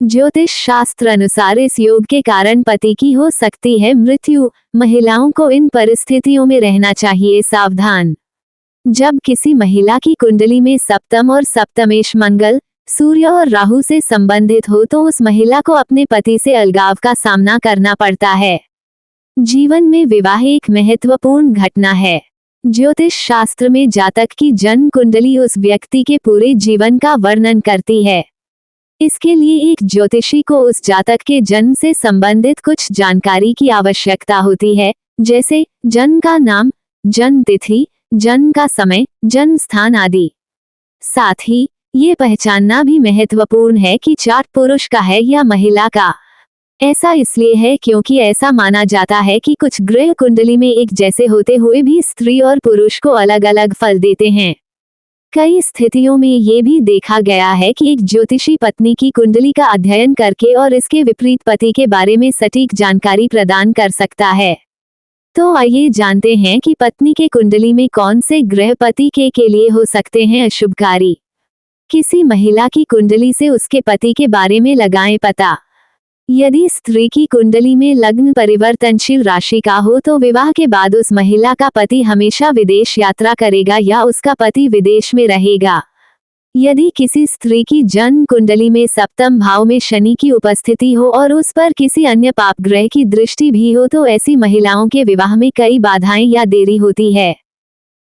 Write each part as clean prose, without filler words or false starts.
ज्योतिष शास्त्र अनुसार इस योग के कारण पति की हो सकती है मृत्यु। महिलाओं को इन परिस्थितियों में रहना चाहिए सावधान। जब किसी महिला की कुंडली में सप्तम और सप्तमेश मंगल, सूर्य और राहु से संबंधित हो तो उस महिला को अपने पति से अलगाव का सामना करना पड़ता है। जीवन में विवाह एक महत्वपूर्ण घटना है। ज्योतिष शास्त्र में जातक की जन्म कुंडली उस व्यक्ति के पूरे जीवन का वर्णन करती है। इसके लिए एक ज्योतिषी को उस जातक के जन्म से संबंधित कुछ जानकारी की आवश्यकता होती है, जैसे जन्म का नाम, जन्म तिथि, जन्म का समय, जन्म स्थान आदि। साथ ही ये पहचानना भी महत्वपूर्ण है कि चार्ट पुरुष का है या महिला का। ऐसा इसलिए है क्योंकि ऐसा माना जाता है कि कुछ ग्रह कुंडली में एक जैसे होते हुए भी स्त्री और पुरुष को अलग अलग फल देते हैं। कई स्थितियों में ये भी देखा गया है कि एक ज्योतिषी पत्नी की कुंडली का अध्ययन करके और इसके विपरीत पति के बारे में सटीक जानकारी प्रदान कर सकता है। तो आइए जानते हैं कि पत्नी के कुंडली में कौन से ग्रह पति के लिए हो सकते हैं अशुभकारी। किसी महिला की कुंडली से उसके पति के बारे में लगाएं पता। यदि स्त्री की कुंडली में लग्न परिवर्तनशील राशि का हो तो विवाह के बाद उस महिला का पति हमेशा विदेश यात्रा करेगा या उसका पति विदेश में रहेगा। यदि किसी स्त्री की जन्म कुंडली में सप्तम भाव में शनि की उपस्थिति हो और उस पर किसी अन्य पाप ग्रह की दृष्टि भी हो तो ऐसी महिलाओं के विवाह में कई बाधाएं या देरी होती है।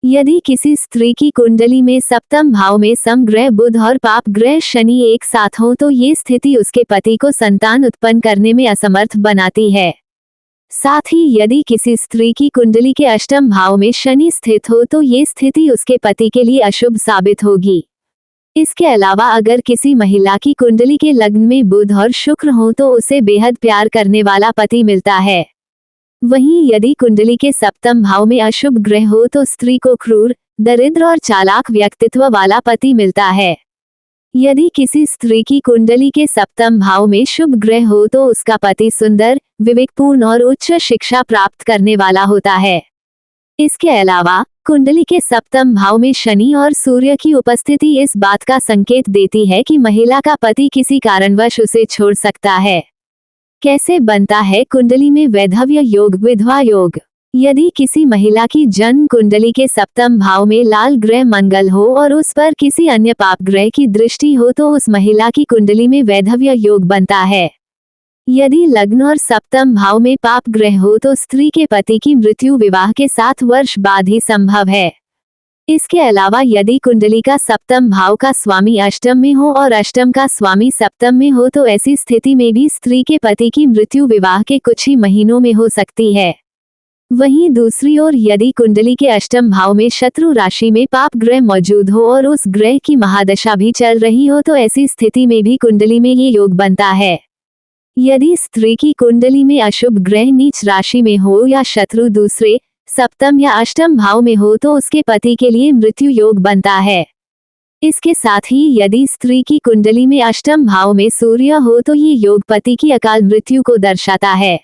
यदि किसी स्त्री की कुंडली में सप्तम भाव में समग्रह बुध और पाप ग्रह शनि एक साथ हो तो ये स्थिति उसके पति को संतान उत्पन्न करने में असमर्थ बनाती है। साथ ही यदि किसी स्त्री की कुंडली के अष्टम भाव में शनि स्थित हो तो ये स्थिति उसके पति के लिए अशुभ साबित होगी। इसके अलावा अगर किसी महिला की कुंडली के लग्न में बुध और शुक्र हो तो उसे बेहद प्यार करने वाला पति मिलता है। वहीं यदि कुंडली के सप्तम भाव में अशुभ ग्रह हो तो स्त्री को क्रूर, दरिद्र और चालाक व्यक्तित्व वाला पति मिलता है। यदि किसी स्त्री की कुंडली के सप्तम भाव में शुभ ग्रह हो तो उसका पति सुंदर, विवेकपूर्ण और उच्च शिक्षा प्राप्त करने वाला होता है। इसके अलावा कुंडली के सप्तम भाव में शनि और सूर्य की उपस्थिति इस बात का संकेत देती है कि महिला का पति किसी कारणवश उसे छोड़ सकता है। कैसे बनता है कुंडली में वैधव्य योग विधवा योग। यदि किसी महिला की जन्म कुंडली के सप्तम भाव में लाल ग्रह मंगल हो और उस पर किसी अन्य पाप ग्रह की दृष्टि हो तो उस महिला की कुंडली में वैधव्य योग बनता है। यदि लग्न और सप्तम भाव में पाप ग्रह हो तो स्त्री के पति की मृत्यु विवाह के 7 वर्ष बाद ही संभव है। इसके अलावा यदि कुंडली का सप्तम भाव का स्वामी अष्टम में हो और अष्टम का स्वामी सप्तम में हो तो ऐसी स्थिति में भी स्त्री के पति की मृत्यु विवाह के कुछ ही महीनों में हो सकती है। वहीं दूसरी ओर यदि कुंडली के अष्टम भाव में शत्रु राशि में पाप ग्रह मौजूद हो और उस ग्रह की महादशा भी चल रही हो तो ऐसी स्थिति में भी कुंडली में ये योग बनता है। यदि स्त्री की कुंडली में अशुभ ग्रह नीच राशि में हो या शत्रु दूसरे, सप्तम या अष्टम भाव में हो तो उसके पति के लिए मृत्यु योग बनता है। इसके साथ ही यदि स्त्री की कुंडली में अष्टम भाव में सूर्य हो तो ये योग पति की अकाल मृत्यु को दर्शाता है।